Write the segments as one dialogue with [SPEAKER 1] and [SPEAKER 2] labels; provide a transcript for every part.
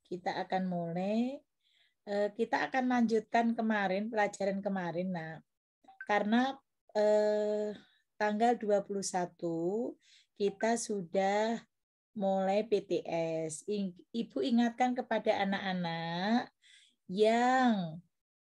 [SPEAKER 1] Kita akan mulai. Kita akan lanjutkan kemarin, pelajaran kemarin. Nah, karena tanggal 21 kita sudah mulai PTS. Ibu ingatkan kepada anak-anak yang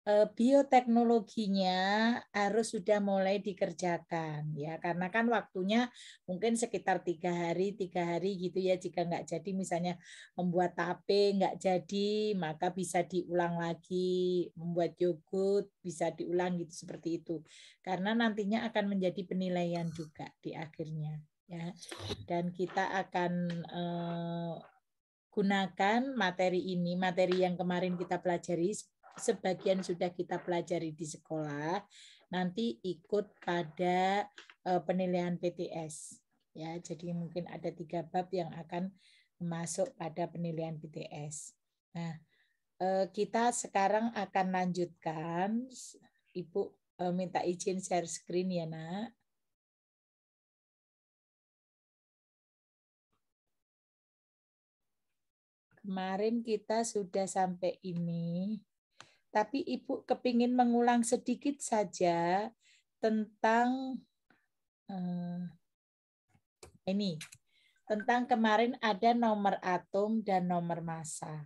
[SPEAKER 1] bioteknologinya harus sudah mulai dikerjakan ya, karena kan waktunya mungkin sekitar 3 hari gitu ya. Jika nggak jadi misalnya membuat tape nggak jadi, maka bisa diulang lagi. Membuat yogurt bisa diulang gitu, seperti itu, karena nantinya akan menjadi penilaian juga di akhirnya ya. Dan kita akan gunakan materi ini, materi yang kemarin kita pelajari. Sebagian sudah kita pelajari di sekolah, nanti ikut pada penilaian PTS ya. Jadi mungkin ada 3 bab yang akan masuk pada penilaian PTS. Nah, kita sekarang akan lanjutkan. Ibu minta izin share screen ya, Nak. Kemarin kita sudah sampai ini. Tapi Ibu kepingin mengulang sedikit saja tentang ini. Tentang kemarin ada nomor atom dan nomor massa.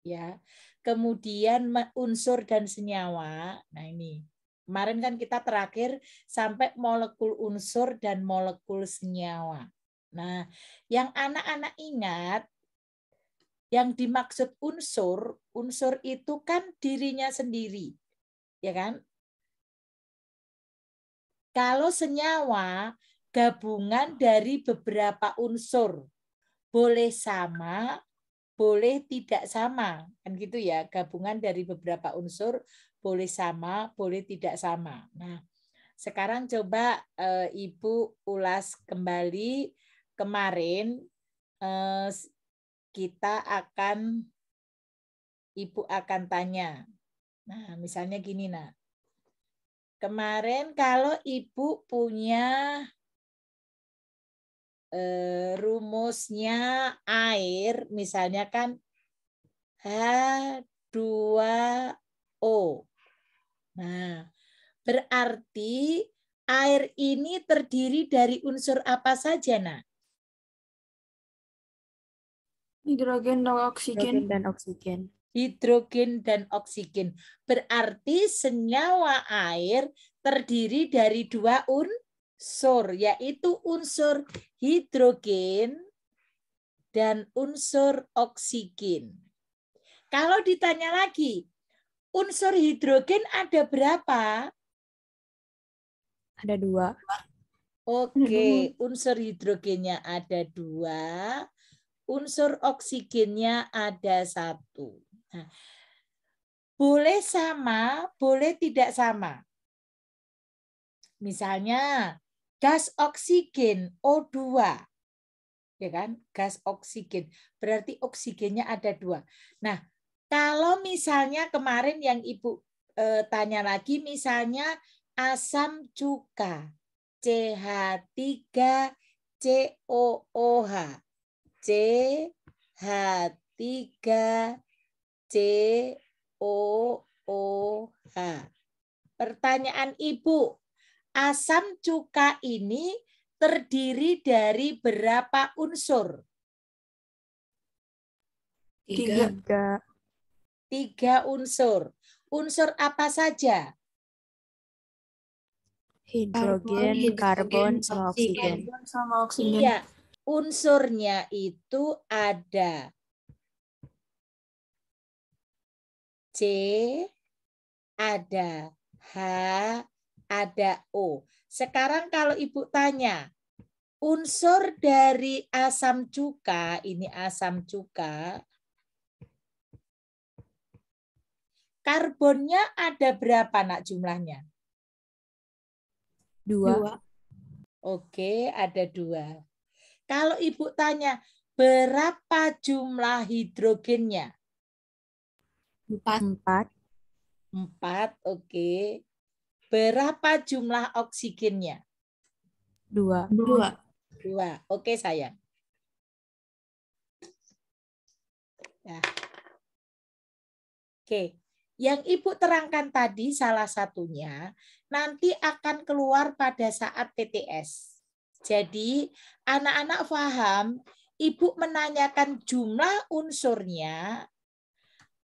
[SPEAKER 1] Ya. Kemudian unsur dan senyawa. Nah ini. Kemarin kan kita terakhir sampai molekul unsur dan molekul senyawa. Nah, yang anak-anak ingat, yang dimaksud unsur itu kan dirinya sendiri, ya kan? Kalau senyawa gabungan dari beberapa unsur, boleh sama, boleh tidak sama, kan gitu ya? Gabungan dari beberapa unsur, boleh sama, boleh tidak sama. Nah, sekarang coba Ibu ulas kembali kemarin. Ibu akan tanya. Nah, misalnya gini, Nak. Kemarin kalau Ibu punya rumusnya air, misalnya kan H2O. Nah, berarti air ini terdiri dari unsur apa saja, Nak?
[SPEAKER 2] Hidrogen dan oksigen.
[SPEAKER 1] Hidrogen dan oksigen. Berarti senyawa air terdiri dari 2 unsur, yaitu unsur hidrogen dan unsur oksigen. Kalau ditanya lagi, unsur hidrogen ada berapa?
[SPEAKER 3] Ada 2.
[SPEAKER 1] Oke, unsur hidrogennya ada 2, unsur oksigennya ada 1. Nah, boleh sama, boleh tidak sama. Misalnya gas oksigen O2, ya kan? Gas oksigen, berarti oksigennya ada 2. Nah, kalau misalnya kemarin yang Ibu tanya lagi, misalnya asam cuka, CH3COOH, CH3COOH. Pertanyaan Ibu, asam cuka ini terdiri dari berapa unsur?
[SPEAKER 2] 3.
[SPEAKER 1] 3 unsur. Unsur apa saja?
[SPEAKER 3] Hidrogen, karbon, sama oksigen.
[SPEAKER 1] Iya, unsurnya itu ada C, ada H, ada O. Sekarang kalau Ibu tanya, unsur dari asam cuka, ini asam cuka, karbonnya ada berapa, Nak, jumlahnya?
[SPEAKER 3] 2.
[SPEAKER 1] Oke, ada 2. Kalau Ibu tanya, berapa jumlah hidrogennya?
[SPEAKER 3] 4.
[SPEAKER 1] 4, oke. Berapa jumlah oksigennya?
[SPEAKER 3] 2.
[SPEAKER 1] 2. Oke, sayang. Ya. Oke, yang Ibu terangkan tadi salah satunya nanti akan keluar pada saat PTS. Jadi anak-anak paham, Ibu menanyakan jumlah unsurnya,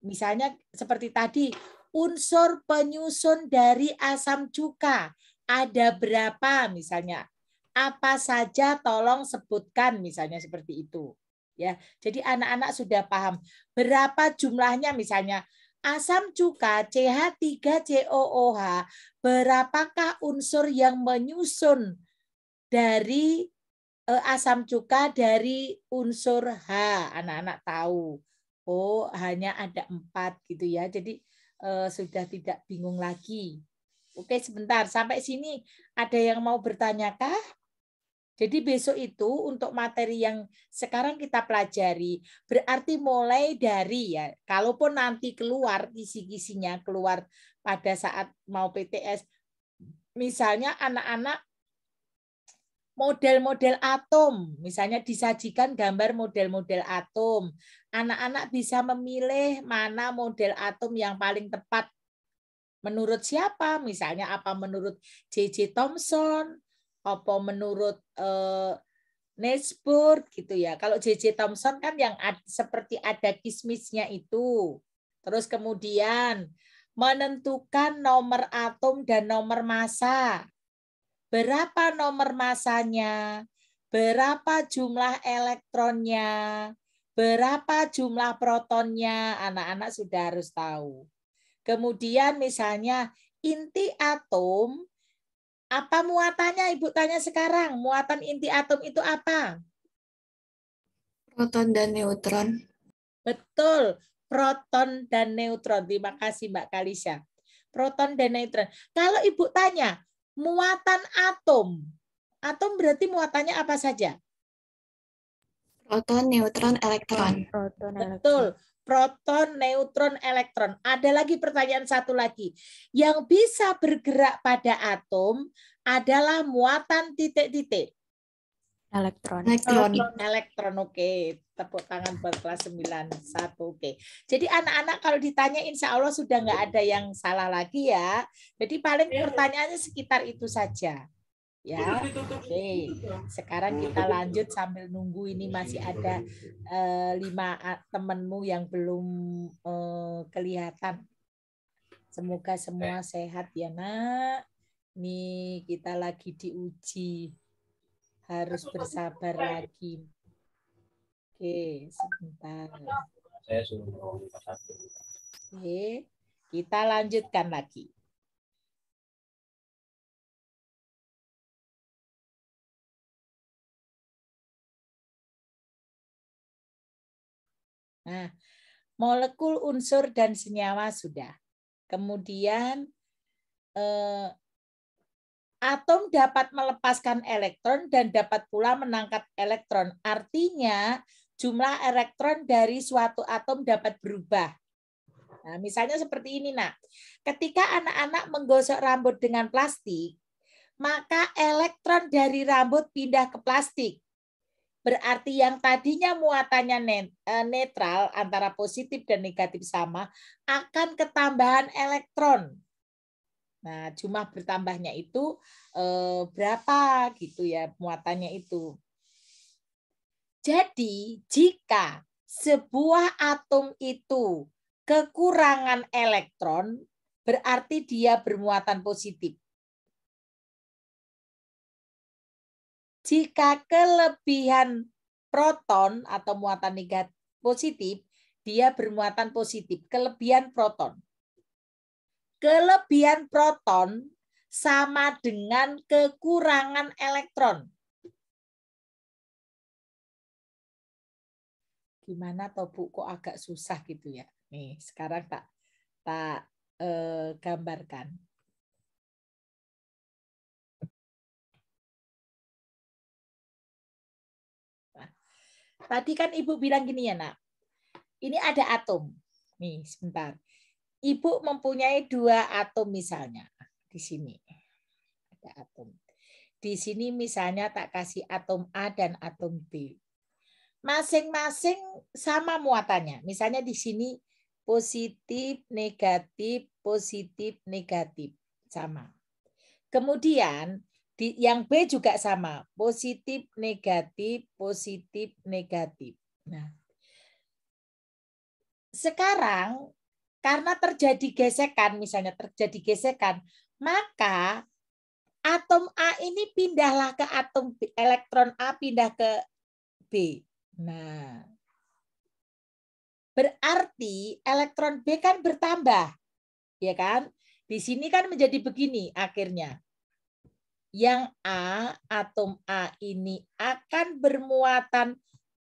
[SPEAKER 1] misalnya seperti tadi, unsur penyusun dari asam cuka ada berapa misalnya. Apa saja tolong sebutkan misalnya seperti itu. Ya, jadi anak-anak sudah paham berapa jumlahnya misalnya asam cuka CH3COOH, berapakah unsur yang menyusun dari asam cuka dari unsur H. Anak-anak tahu. Oh, hanya ada 4 gitu ya. Jadi sudah tidak bingung lagi. Oke, sebentar. Sampai sini ada yang mau bertanyakah? Jadi besok itu untuk materi yang sekarang kita pelajari, berarti mulai dari ya, kalaupun nanti keluar kisi-kisinya keluar pada saat mau PTS, misalnya anak-anak model-model atom, misalnya disajikan gambar model-model atom, anak-anak bisa memilih mana model atom yang paling tepat. Menurut siapa? Misalnya apa menurut J.J. Thomson, apa menurut Naismith gitu ya. Kalau J.J. Thomson kan yang seperti ada kismisnya itu. Terus kemudian menentukan nomor atom dan nomor massa. Berapa nomor massanya? Berapa jumlah elektronnya? Berapa jumlah protonnya? Anak-anak sudah harus tahu. Kemudian misalnya inti atom, apa muatannya? Ibu tanya sekarang, muatan inti atom itu apa?
[SPEAKER 2] Proton dan neutron.
[SPEAKER 1] Betul, proton dan neutron. Terima kasih Mbak Kalisha. Proton dan neutron. Kalau Ibu tanya, muatan atom, atom berarti muatannya apa saja?
[SPEAKER 2] Proton, neutron, elektron.
[SPEAKER 3] Proton,
[SPEAKER 1] Betul. Proton, neutron, elektron. Ada lagi pertanyaan satu lagi. Yang bisa bergerak pada atom adalah muatan titik-titik.
[SPEAKER 3] elektron.
[SPEAKER 1] Elektron, oke. Tepuk tangan buat kelas 91, oke. Jadi anak-anak kalau ditanya insya Allah sudah nggak ada yang salah lagi ya. Jadi paling pertanyaannya sekitar itu saja. Ya, oke. Sekarang kita lanjut sambil nunggu ini masih ada 5 temanmu yang belum kelihatan. Semoga semua sehat ya nak. Nih kita lagi diuji, harus bersabar lagi. Oke, sebentar.
[SPEAKER 4] Saya suruh ngomong satu.
[SPEAKER 1] Oke, kita lanjutkan lagi. Nah, molekul, unsur, dan senyawa sudah. Kemudian atom dapat melepaskan elektron dan dapat pula menangkap elektron. Artinya jumlah elektron dari suatu atom dapat berubah. Nah, misalnya seperti ini, nak. Ketika anak-anak menggosok rambut dengan plastik, maka elektron dari rambut pindah ke plastik. Berarti yang tadinya muatannya netral antara positif dan negatif sama akan ketambahan elektron. Nah, jumlah bertambahnya itu berapa gitu ya muatannya itu. Jadi, jika sebuah atom itu kekurangan elektron, berarti dia bermuatan positif. Jika kelebihan proton atau muatan negatif positif, dia bermuatan positif, kelebihan proton. Kelebihan proton sama dengan kekurangan elektron. Gimana toh Bu, kok agak susah gitu ya? Nih, sekarang tak gambarkan. Nah, tadi kan Ibu bilang gini ya, Nak. Ini ada atom. Nih, sebentar. Ibu mempunyai 2 atom misalnya. Di sini. Ada atom. Di sini misalnya tak kasih atom A dan atom B. masing-masing sama muatannya. Misalnya di sini positif, negatif, sama. Kemudian yang B juga sama, positif, negatif, negatif. Nah, sekarang karena terjadi gesekan, misalnya terjadi gesekan, maka atom A ini pindahlah ke atom B, elektron A pindah ke B. Nah, berarti elektron B kan bertambah, ya kan? Di sini kan menjadi begini akhirnya. Yang A, atom A ini akan bermuatan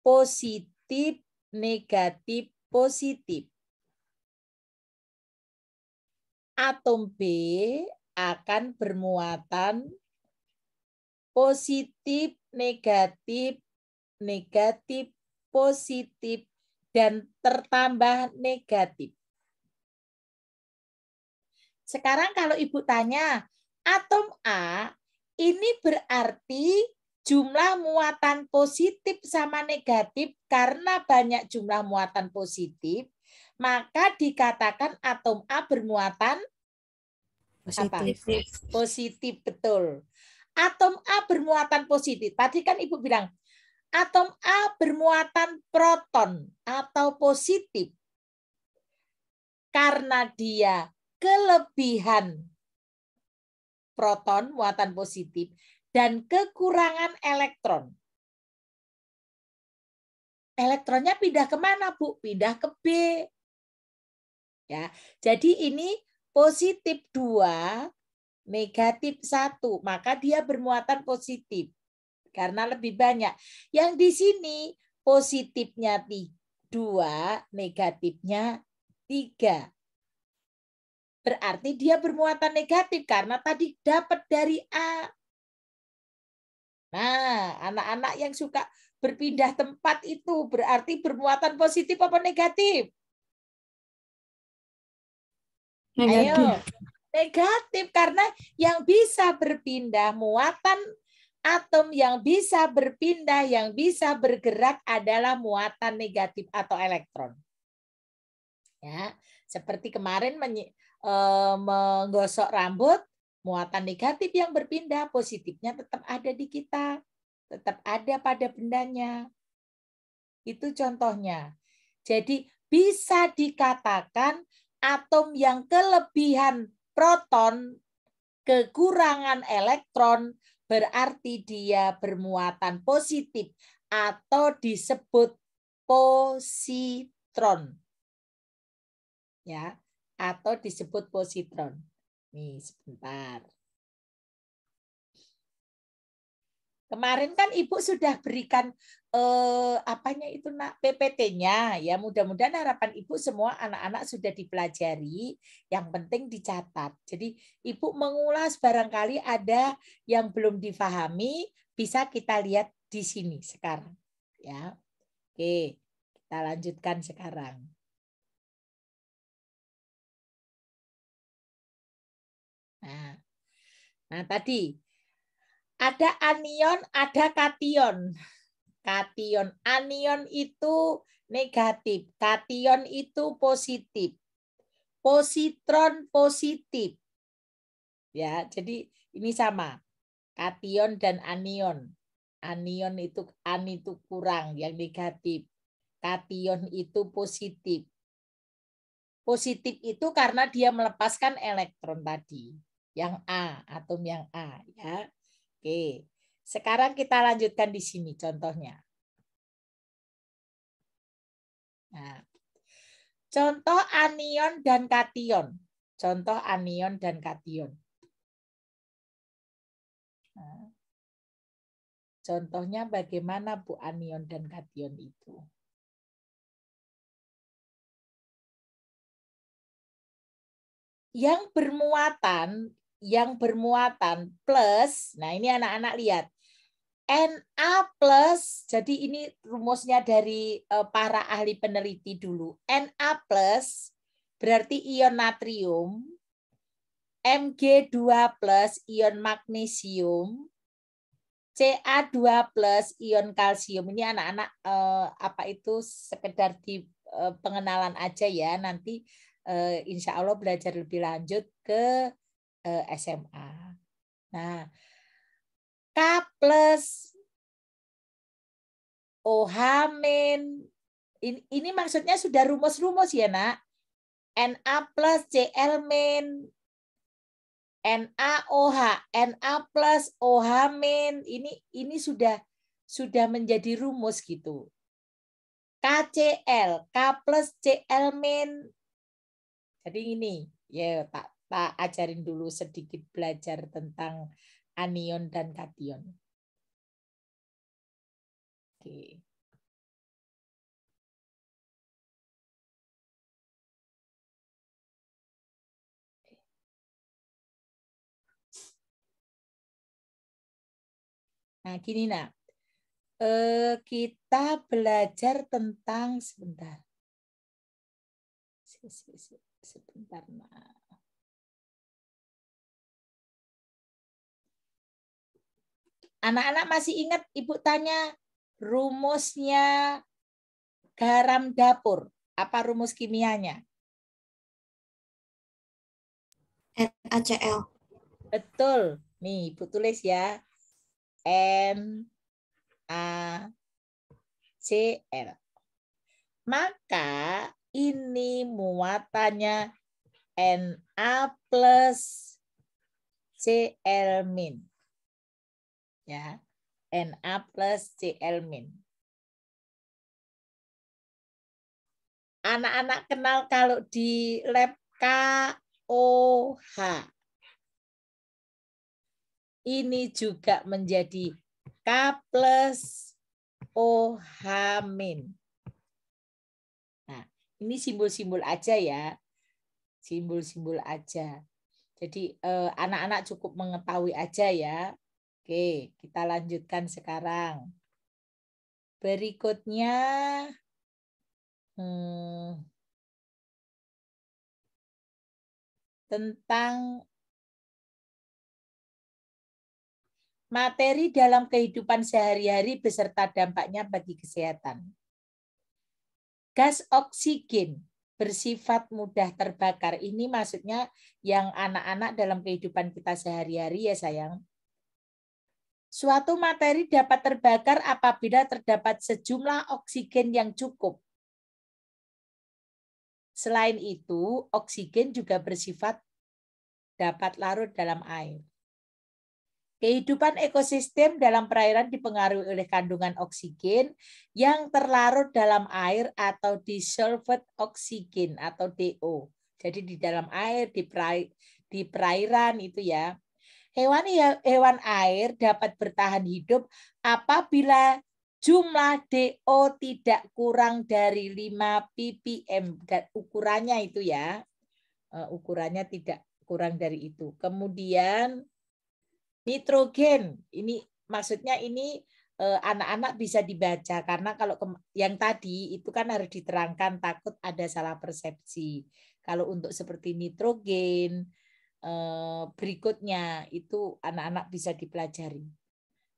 [SPEAKER 1] positif, negatif, positif. Atom B akan bermuatan positif, negatif, negatif, positif, dan tertambah negatif. Sekarang kalau Ibu tanya, atom A ini berarti jumlah muatan positif sama negatif karena banyak jumlah muatan positif, maka dikatakan atom A bermuatan
[SPEAKER 3] Positif.
[SPEAKER 1] apa? Positif, betul. Atom A bermuatan positif. Tadi kan Ibu bilang, atom A bermuatan proton atau positif karena dia kelebihan proton, muatan positif, dan kekurangan elektron. Elektronnya pindah kemana, Bu? Pindah ke B. Ya, jadi ini positif 2, negatif 1, maka dia bermuatan positif karena lebih banyak. Yang di sini positifnya 2, negatifnya 3. Berarti dia bermuatan negatif karena tadi dapat dari A. Nah, anak-anak yang suka berpindah tempat itu berarti bermuatan positif apa negatif?
[SPEAKER 3] Negatif.
[SPEAKER 1] Ayo, negatif karena yang bisa berpindah muatan atom yang bisa berpindah, yang bisa bergerak adalah muatan negatif atau elektron. Ya, seperti kemarin menggosok rambut, muatan negatif yang berpindah, positifnya tetap ada di kita, tetap ada pada bendanya. Itu contohnya. Jadi bisa dikatakan atom yang kelebihan proton, kekurangan elektron, berarti dia bermuatan positif atau disebut positron. Ya, atau disebut positron. Nih, sebentar. Kemarin kan Ibu sudah berikan apanya itu Nak, PPT-nya ya. Mudah-mudahan harapan Ibu semua anak-anak sudah dipelajari, yang penting dicatat. Jadi Ibu mengulas barangkali ada yang belum difahami, bisa kita lihat di sini sekarang ya. Oke, kita lanjutkan sekarang. Nah, tadi ada anion, ada kation. Kation, anion itu negatif, kation itu positif. Positron positif. Ya, jadi ini sama. Kation dan anion. Anion itu kurang, yang negatif. Kation itu positif. Positif itu karena dia melepaskan elektron tadi. Yang A, atom yang A. Ya. Oke. Sekarang kita lanjutkan di sini contohnya. Nah, contoh anion dan kation. Contoh anion dan kation. Nah, contohnya bagaimana Bu anion dan kation itu? Yang bermuatan plus, nah ini anak-anak lihat. Na plus, jadi ini rumusnya dari para ahli peneliti dulu. Na plus berarti ion natrium, Mg2 plus ion magnesium, Ca2+ ion kalsium ini anak-anak apa itu sekedar di pengenalan aja ya. Nanti insya Allah belajar lebih lanjut ke SMA. Nah, K+ OH-, ini maksudnya sudah rumus-rumus ya nak. Na+ Cl-, NaOH, Na+ OH-, ini sudah menjadi rumus gitu. KCl, K+ Cl-. Jadi ini ya tak ajarin dulu sedikit belajar tentang anion dan kation. Oke. Nah, gini nak. Kita belajar tentang sebentar. Sebentar nak. Anak-anak masih ingat Ibu tanya rumusnya garam dapur. Apa rumus kimianya?
[SPEAKER 2] NaCl.
[SPEAKER 1] Betul. Nih, Ibu tulis ya. NaCl. Maka ini muatannya Na+ Cl-. Ya. Na+ Cl-. Anak-anak kenal kalau di lab KOH. Ini juga menjadi K+ OH-. Nah, ini simbol-simbol aja ya. Simbol-simbol aja. Jadi anak-anak cukup mengetahui aja ya. Oke, kita lanjutkan sekarang. Berikutnya tentang materi dalam kehidupan sehari-hari beserta dampaknya bagi kesehatan. Gas oksigen bersifat mudah terbakar. Ini maksudnya yang anak-anak dalam kehidupan kita sehari-hari ya sayang. Suatu materi dapat terbakar apabila terdapat sejumlah oksigen yang cukup. Selain itu, oksigen juga bersifat dapat larut dalam air. Kehidupan ekosistem dalam perairan dipengaruhi oleh kandungan oksigen yang terlarut dalam air atau dissolved oksigen atau DO. Jadi di dalam air, di perairan itu ya. Hewan air dapat bertahan hidup apabila jumlah DO tidak kurang dari 5 ppm. Dan ukurannya itu ya. Ukurannya tidak kurang dari itu. Kemudian nitrogen, ini maksudnya ini anak-anak bisa dibaca karena kalau yang tadi itu kan harus diterangkan, takut ada salah persepsi. Kalau untuk seperti nitrogen berikutnya itu anak-anak bisa dipelajari.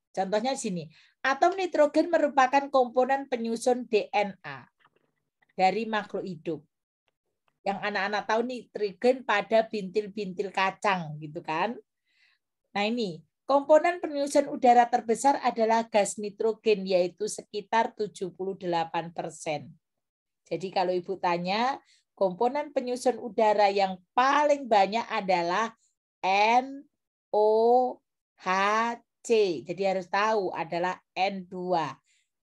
[SPEAKER 1] Contohnya di sini, atom nitrogen merupakan komponen penyusun DNA dari makhluk hidup. Yang anak-anak tahu nitrogen pada bintil-bintil kacang gitu kan. Nah ini, komponen penyusun udara terbesar adalah gas nitrogen, yaitu sekitar 78%. Jadi kalau Ibu tanya, komponen penyusun udara yang paling banyak adalah NOHC. Jadi harus tahu adalah N2,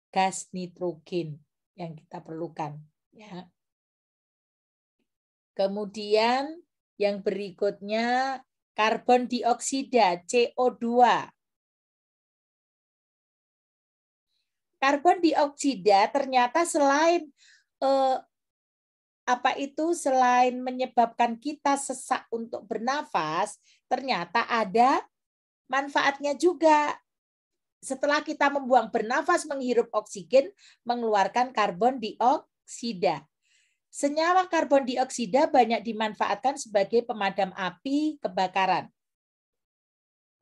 [SPEAKER 1] gas nitrogen yang kita perlukan. Ya. Kemudian yang berikutnya, karbon dioksida, CO2. Karbon dioksida ternyata selain selain menyebabkan kita sesak untuk bernafas, ternyata ada manfaatnya juga. Setelah kita membuang bernafas, menghirup oksigen, mengeluarkan karbon dioksida. Senyawa karbon dioksida banyak dimanfaatkan sebagai pemadam api kebakaran.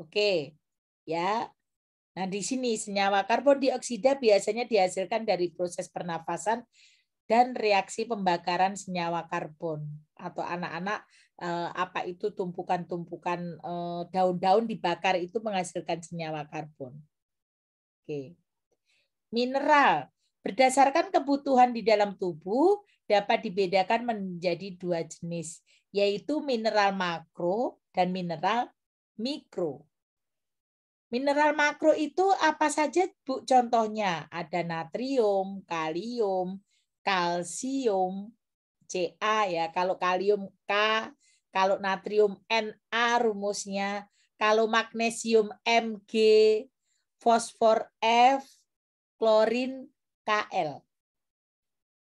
[SPEAKER 1] Oke, ya. Nah, di sini senyawa karbon dioksida biasanya dihasilkan dari proses pernafasan dan reaksi pembakaran senyawa karbon. Atau anak-anak apa itu tumpukan-tumpukan daun-daun dibakar itu menghasilkan senyawa karbon. Oke. Mineral. Berdasarkan kebutuhan di dalam tubuh dapat dibedakan menjadi dua jenis, yaitu mineral makro dan mineral mikro. Mineral makro itu apa saja, Bu? Contohnya ada natrium, kalium, kalsium, Ca ya. Kalau kalium K, kalau natrium Na rumusnya, kalau magnesium Mg, fosfor F, klorin Kl.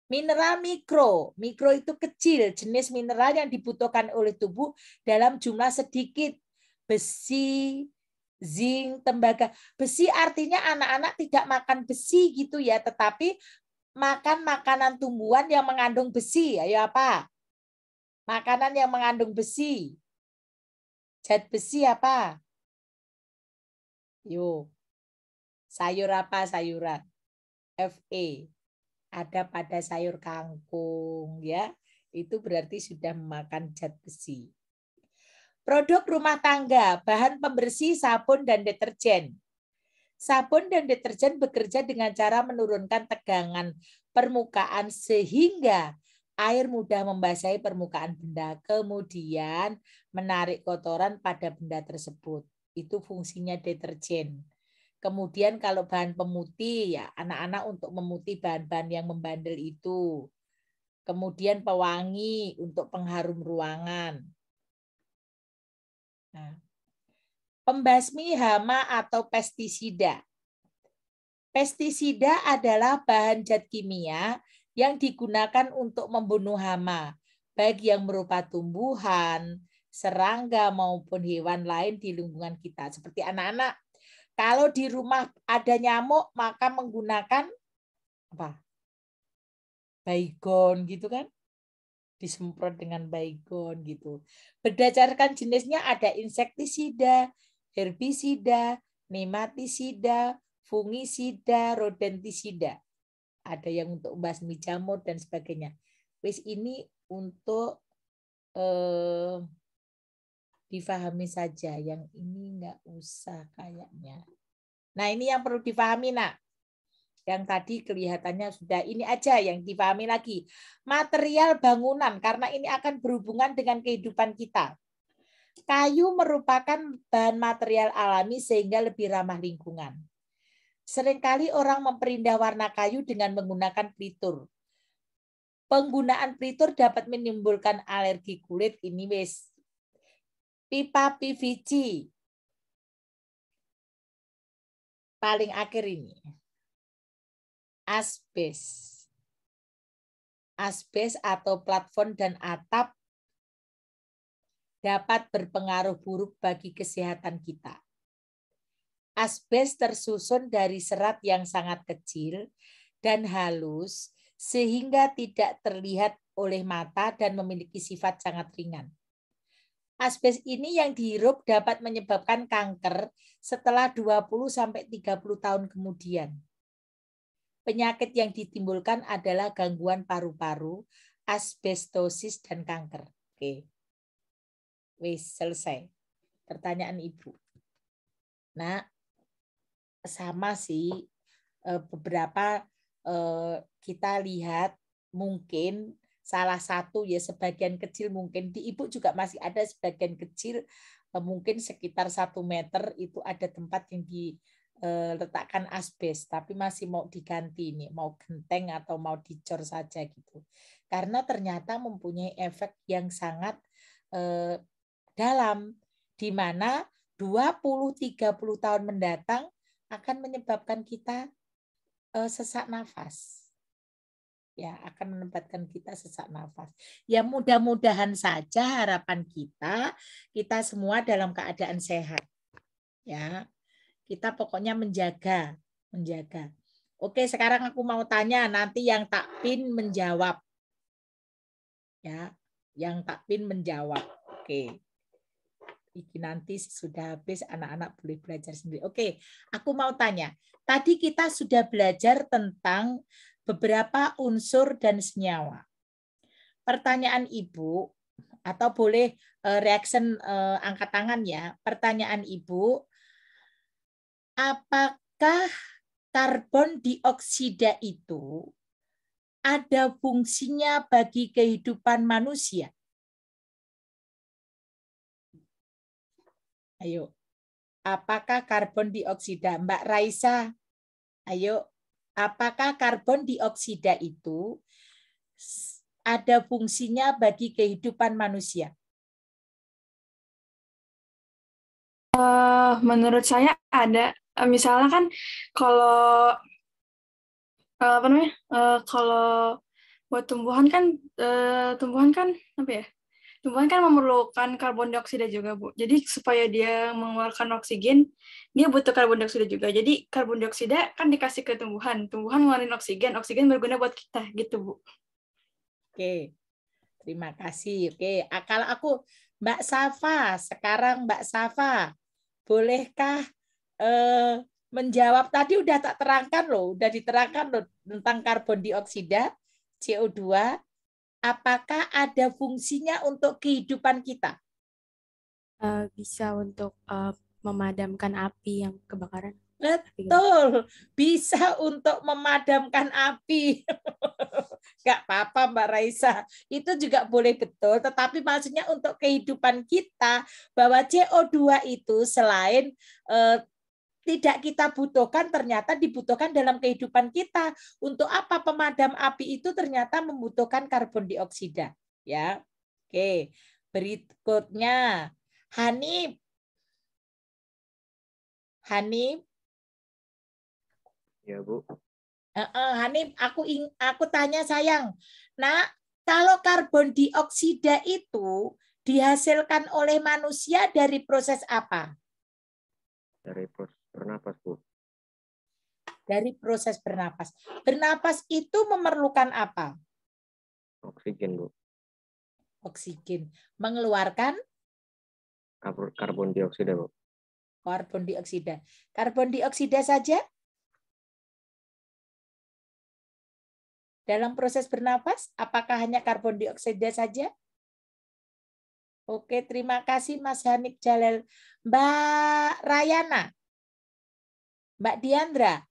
[SPEAKER 1] Mineral mikro. Mikro itu kecil, jenis mineral yang dibutuhkan oleh tubuh dalam jumlah sedikit. Besi, zinc, tembaga. Besi artinya anak-anak tidak makan besi gitu ya, tetapi makan makanan tumbuhan yang mengandung besi. Ayo apa? Makanan yang mengandung besi. Zat besi apa? Yuk. Sayur apa sayuran? Fe. Ada pada sayur kangkung ya. Itu berarti sudah memakan zat besi. Produk rumah tangga, bahan pembersih, sabun, dan deterjen. Sabun dan deterjen bekerja dengan cara menurunkan tegangan permukaan sehingga air mudah membasahi permukaan benda, kemudian menarik kotoran pada benda tersebut. Itu fungsinya deterjen. Kemudian kalau bahan pemutih, ya anak-anak untuk memutih bahan-bahan yang membandel itu. Kemudian pewangi untuk pengharum ruangan. Nah, pembasmi hama atau pestisida. Pestisida adalah bahan zat kimia yang digunakan untuk membunuh hama, baik yang berupa tumbuhan, serangga maupun hewan lain di lingkungan kita. Seperti anak-anak, kalau di rumah ada nyamuk maka menggunakan apa? Baygon gitu kan? Disemprot dengan baygon gitu. Berdasarkan jenisnya ada insektisida, herbisida, nematisida, fungisida, rodentisida. Ada yang untuk membasmi jamur dan sebagainya. Wis ini untuk difahami saja, yang ini nggak usah kayaknya. Nah, ini yang perlu difahami, Nak. Yang tadi kelihatannya sudah, ini aja yang difahami lagi. Material bangunan, karena ini akan berhubungan dengan kehidupan kita. Kayu merupakan bahan material alami sehingga lebih ramah lingkungan. Seringkali orang memperindah warna kayu dengan menggunakan pelitur. Penggunaan pelitur dapat menimbulkan alergi kulit. Ini wis. Pipa PVC. Paling akhir ini. Asbes. Asbes atau platform dan atap dapat berpengaruh buruk bagi kesehatan kita. Asbes tersusun dari serat yang sangat kecil dan halus sehingga tidak terlihat oleh mata dan memiliki sifat sangat ringan. Asbes ini yang dihirup dapat menyebabkan kanker setelah 20-30 tahun kemudian. Penyakit yang ditimbulkan adalah gangguan paru-paru, asbestosis, dan kanker. Oke. Wis, selesai. Pertanyaan Ibu. Nah, sama sih, beberapa kita lihat mungkin salah satu ya sebagian kecil mungkin di Ibu juga masih ada sebagian kecil mungkin sekitar 1 meter itu ada tempat yang diletakkan asbes tapi masih mau diganti nih, mau genteng atau mau dicor saja gitu. Karena ternyata mempunyai efek yang sangat dalam di mana 20-30 tahun mendatang akan menyebabkan kita sesak nafas. Ya, akan menempatkan kita sesak nafas. Ya, mudah-mudahan saja harapan kita semua dalam keadaan sehat. Ya, kita pokoknya menjaga. Oke, sekarang aku mau tanya, nanti yang takpin menjawab. Ya, yang takpin menjawab. Oke. Iki nanti sudah habis anak-anak boleh belajar sendiri. Oke, aku mau tanya. Tadi kita sudah belajar tentang beberapa unsur dan senyawa. Pertanyaan Ibu, atau boleh reaction angkat tangan ya. Pertanyaan Ibu, apakah karbon dioksida itu ada fungsinya bagi kehidupan manusia? Ayo, apakah karbon dioksida? Mbak Raisa, ayo, apakah karbon dioksida itu ada fungsinya bagi kehidupan manusia?
[SPEAKER 3] Menurut saya ada. Misalnya kan kalau apa namanya? Kalau buat tumbuhan kan apa ya? Tumbuhan kan memerlukan karbon dioksida juga, Bu. Jadi supaya dia mengeluarkan oksigen, dia butuh karbon dioksida juga. Jadi karbon dioksida kan dikasih ke tumbuhan. Tumbuhan ngeluarin oksigen berguna buat kita, gitu, Bu.
[SPEAKER 1] Oke, terima kasih. Oke, kalau aku Mbak Safa, sekarang Mbak Safa, bolehkah menjawab? Tadi udah tak terangkan loh, udah diterangkan loh tentang karbon dioksida, CO2. Apakah ada fungsinya untuk kehidupan kita?
[SPEAKER 2] Bisa untuk memadamkan api yang kebakaran.
[SPEAKER 1] Betul, bisa untuk memadamkan api. Gak apa-apa Mbak Raisa, itu juga boleh betul, tetapi maksudnya untuk kehidupan kita, bahwa CO2 itu selain tidak kita butuhkan, ternyata dibutuhkan dalam kehidupan kita. Untuk apa pemadam api itu ternyata membutuhkan karbon dioksida. Ya, oke. Berikutnya, Hanif.
[SPEAKER 4] Ya, Bu.
[SPEAKER 1] Hanif, aku tanya sayang. Nah, kalau karbon dioksida itu dihasilkan oleh manusia dari proses apa?
[SPEAKER 4] Dari proses bernapas, Bu.
[SPEAKER 1] Dari proses bernapas. Bernapas itu memerlukan apa?
[SPEAKER 4] Oksigen, Bu.
[SPEAKER 1] Oksigen. Mengeluarkan
[SPEAKER 4] Karbon dioksida, Bu.
[SPEAKER 1] karbon dioksida. Karbon dioksida saja? Dalam proses bernapas, apakah hanya karbon dioksida saja? Oke, terima kasih Mas Hanif Jalal. Mbak Rayana, Mbak Diandra,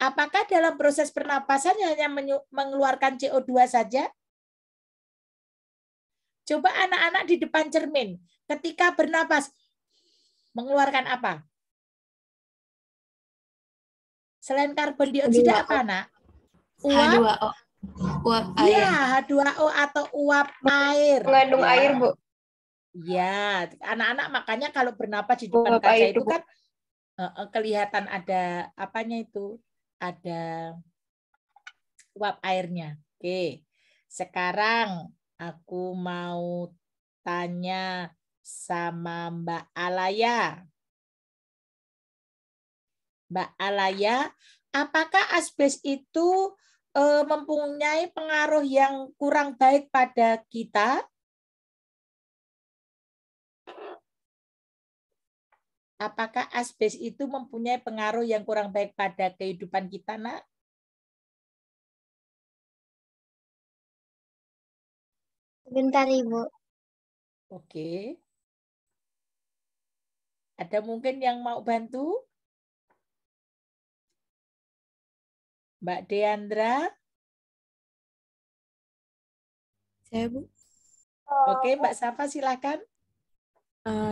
[SPEAKER 1] apakah dalam proses pernapasan hanya mengeluarkan CO2 saja? Coba anak-anak di depan cermin, ketika bernapas, mengeluarkan apa? Selain karbon dioksida apa, Nak? Uap?
[SPEAKER 2] H2O. Uap air.
[SPEAKER 1] Iya, H2O atau uap air.
[SPEAKER 5] Mengandung
[SPEAKER 1] Ya.
[SPEAKER 5] air, Bu.
[SPEAKER 1] Ya, anak-anak makanya kalau bernapas di depan
[SPEAKER 5] Uap
[SPEAKER 1] kaca
[SPEAKER 5] air
[SPEAKER 1] itu
[SPEAKER 5] Bu.
[SPEAKER 1] kan kelihatan ada apanya itu, ada uap airnya. Oke, sekarang aku mau tanya sama Mbak Alaya. Mbak Alaya, apakah asbes itu mempunyai pengaruh yang kurang baik pada kita? Apakah asbes itu mempunyai pengaruh yang kurang baik pada kehidupan kita, Nak?
[SPEAKER 5] Sebentar, Ibu.
[SPEAKER 1] Oke. Ada mungkin yang mau bantu? Mbak Deandra?
[SPEAKER 2] Saya, Bu,
[SPEAKER 1] Oke, Mbak Safa silakan.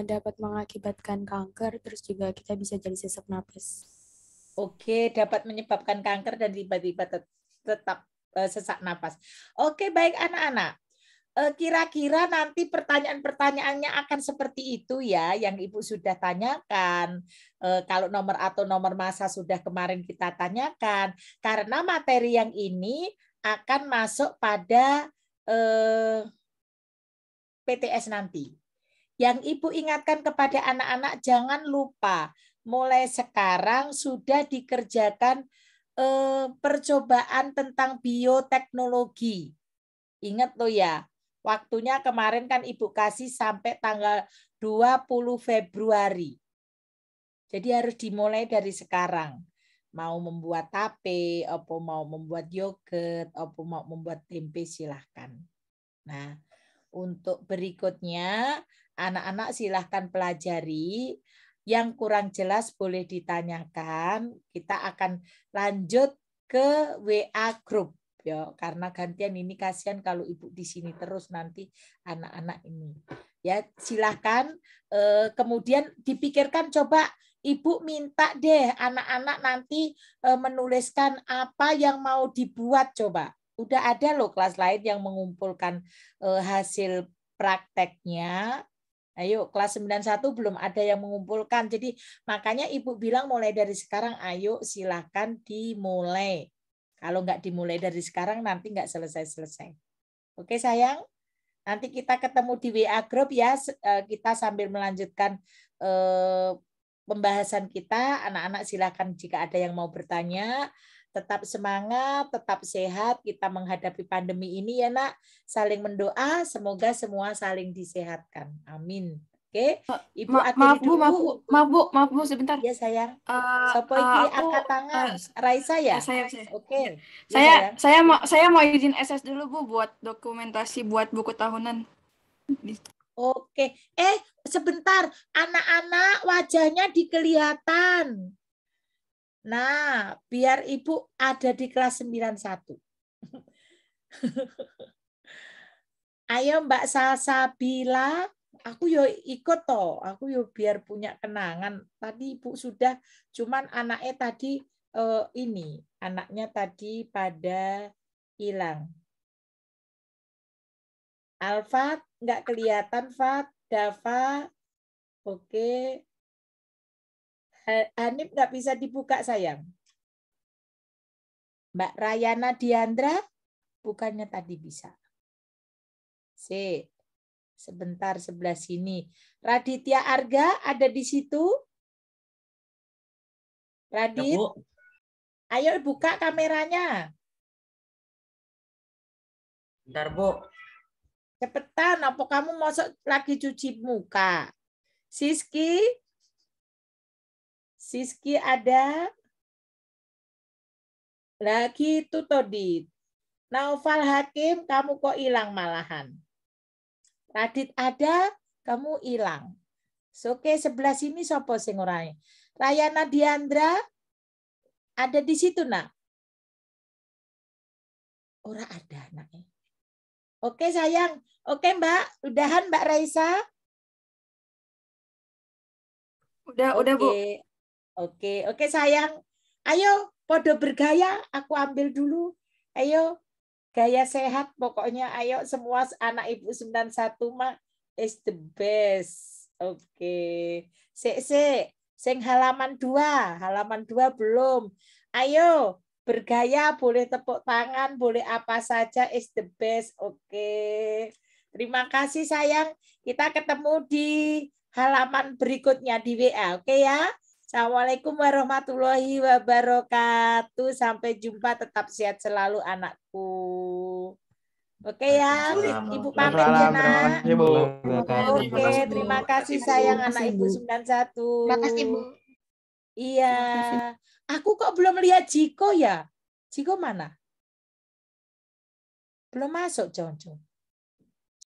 [SPEAKER 2] dapat mengakibatkan kanker, terus juga kita bisa jadi sesak napas.
[SPEAKER 1] Oke, dapat menyebabkan kanker dan tiba-tiba tetap sesak napas. Oke, baik anak-anak. Kira-kira nanti pertanyaan-pertanyaannya akan seperti itu ya, yang Ibu sudah tanyakan. Kalau nomor atau nomor massa sudah kemarin kita tanyakan. Karena materi yang ini akan masuk pada PTS nanti. Yang Ibu ingatkan kepada anak-anak, jangan lupa mulai sekarang sudah dikerjakan percobaan tentang bioteknologi. Ingat loh ya, Waktunya kemarin kan Ibu kasih sampai tanggal 20 Februari. Jadi harus dimulai dari sekarang. Mau membuat tape, apa mau membuat yogurt, apa mau membuat tempe, silahkan. Nah, untuk berikutnya, anak-anak silahkan pelajari. Yang kurang jelas boleh ditanyakan. Kita akan lanjut ke WA group. Ya, karena gantian ini kasihan kalau Ibu di sini terus nanti anak-anak ini. Ya, silahkan. Kemudian dipikirkan, coba Ibu minta deh anak-anak nanti menuliskan apa yang mau dibuat, coba. Udah ada loh kelas lain yang mengumpulkan hasil prakteknya. Ayo, kelas 91 belum ada yang mengumpulkan. Jadi makanya Ibu bilang mulai dari sekarang, ayo silakan dimulai. Kalau nggak dimulai dari sekarang nanti nggak selesai-selesai. Oke sayang? Nanti kita ketemu di WA group ya. Kita sambil melanjutkan pembahasan kita. Anak-anak silakan jika ada yang mau bertanya. Tetap semangat, tetap sehat. Kita menghadapi pandemi ini ya nak. Saling mendoa, semoga semua saling disehatkan. Amin. Oke, Ibu akhiri dulu.
[SPEAKER 3] Maaf Bu, sebentar.
[SPEAKER 1] Ya sayang. Sopo iki angkat tangan. Raisa ya?
[SPEAKER 3] Saya.
[SPEAKER 1] Oke. Ya,
[SPEAKER 3] saya mau izin SS dulu Bu buat dokumentasi buat buku tahunan.
[SPEAKER 1] Oke. Sebentar. Anak-anak wajahnya dikelihatan. Nah, biar Ibu ada di kelas 91. Ayo Mbak Salsabila, aku yo ikut toh. Aku yo biar punya kenangan. Tadi Ibu sudah, cuman anaknya tadi anaknya tadi pada hilang. Alfat nggak kelihatan, Fat. Dava, oke. Hanif nggak bisa dibuka sayang. Mbak Rayana Diandra, bukannya tadi bisa. Sebentar sebelah sini. Raditya Arga ada di situ? Radit, ya, ayo buka kameranya.
[SPEAKER 6] Bentar Bu.
[SPEAKER 1] Cepetan, apa kamu mau lagi cuci muka? Siski ada? Lagi itu tadi. Naufal Hakim, kamu kok hilang malahan? Radit ada, kamu hilang. Oke, sebelah sini sopo sing orangnya. Rayana Diandra ada di situ nak? Ora ada anaknya. Oke sayang. Oke Mbak, udahan Mbak Raisa?
[SPEAKER 3] Udah Bu.
[SPEAKER 1] Oke sayang. Ayo, podo bergaya. Aku ambil dulu. Ayo, gaya sehat pokoknya. Ayo semua anak Ibu 91 mah is the best. Oke. Sing halaman 2. Halaman 2 belum. Ayo, bergaya, boleh tepuk tangan, boleh apa saja is the best. Oke. Terima kasih sayang. Kita ketemu di halaman berikutnya di WA. Oke ya. Assalamualaikum warahmatullahi wabarakatuh. Sampai jumpa, tetap sehat selalu anakku. Oke ya, Ibu pamit ya nak. Oke, terima kasih sayang anak Ibu 91.
[SPEAKER 5] Terima kasih Bu.
[SPEAKER 1] Iya. Aku kok belum lihat Jiko ya? Jiko mana? Belum masuk, Jonjo.